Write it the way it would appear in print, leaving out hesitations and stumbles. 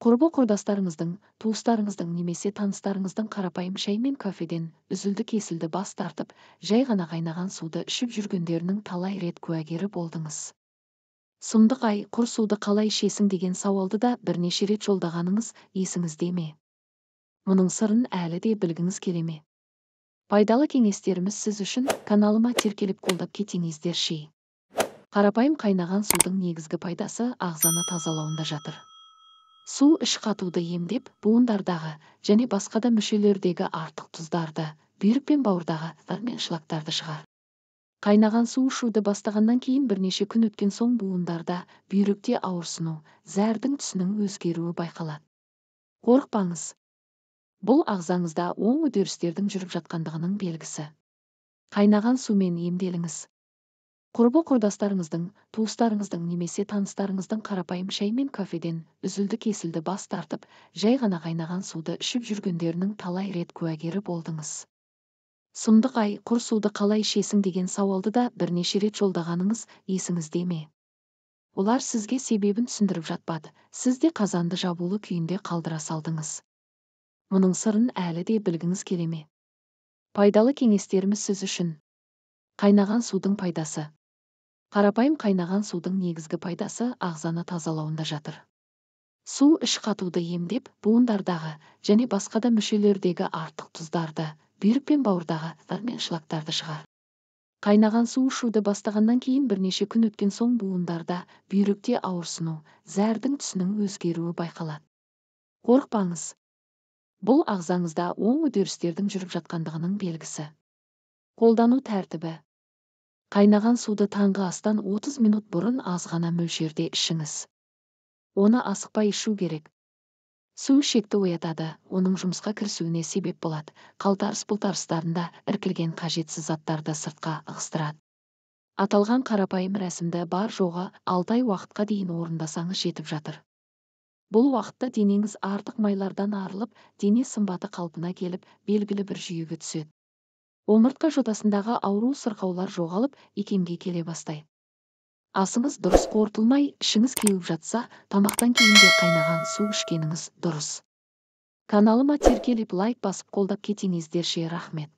Құрбы-құрдастарыңыздың, туыстарыңыздың немесе таныстарыңыздың қарапайым шай мен кофеден үзілді-кесілді бас тартып, жай ғана қайнаған суды ішіп жүргендерінің талай рет куәгері болдыңыз. Сұмдық ай, құр суды қалай ішесің деген сауалды да бірнеше рет жолдағаныңыз есіңізде ме? Мұның сырын әлі де білгіңіз келе ме? Пайдалы кеңестеріміз сіз үшін, каналыма тіркеліп қолдап кетіңіздерші. Қарапайым қайнаған судың негізгі пайдасы ағзаны тазалауында жатыр. Су іш қатуды емдеп, буындардағы және басқа да мүшелердегі артық тұздарды, бүйрек пен бауырдағы зар мен шлактарды шығар. Қайнаған су ішуді бастағаннан кейін бірнеше күн өткен соң буындарда, бүйректе ауырсыну, зәрдің түсінің өзгеруі байқалады. Қорықпаңыз. Бұл ағзаңызда оң үдерістердің жүріп жатқандығының белгісі. Қайнаған сумен емделіңіз. Құрбы-құрдастарыңыздың, туыстарыңыздың немесе таныстарыңыздың қарапайым шай мен кофеден үзілді-кесілді бас тартып, жай ғана қайнаған суды ішіп жүргендерінің талай рет куәгері болдыңыз. Сұмдық ай, құр суды қалай ішесің деген сауалды да бірнеше рет жолдағаныңыз есіңізде ме? Олар сізге себебін түсіндіріп жатпады, сіз де қазанды жабулы күйінде қалдыра салдыңыз. Мұның сырын әлі де білгіңіз келе ме? Пайдалы кеңестеріміз сіз үшін. Қайнаған судың пайдасы. Қарапайым қайнаған судың негізгі пайдасы ағзаны тазалауында жатыр. Су іш қатуды емдеп, буындардағы және басқа да мүшелердегі артық тұздарды, бүйрек пен бауырдағы зар мен шлактарды шығар. Қайнаған су ішуді бастағаннан кейін бірнеше күн өткен соң буындарда, бүйректе ауырсыну, зәрдің түсінің өзгеруі байқалады. Қорықпаңыз. Бұл ағзаңызда оң үдерістердің жүріп жатқандығының белгісі. Қолдану тәртібі. Қайнаған суды таңғы астан 30 минут бұрын аз ғана мөлшерде ішіңіз. Оны асықпай ішу керек. Су ішекті оятады, оның жұмысқа кірісуіне себеп болады, қалтарыс-бұлтарыстарында іркілген қажетсіз заттарды сыртқа ығыстырады. Аталған қарапайым рәсімді бар жоғы 6 ай уақытқа дейін орындасаңыз жетіп жатыр. Бұл уақытта денеңіз артық майлардан арылып, дене сымбаты қалпына келіп, белгілі бір жүйеге түседі. Омыртқа жотасындағы ауру сырқаулар жоғалып, икемге келе бастайды. Асыңыз дұрыс қорытылмай, ішіңіз кеуіп жатса, тамақтан кейін де қайнаған су ішкеніңіз дұрыс. Каналыма тіркеліп лайк басып қолдап кетіңіздерші, рахмет.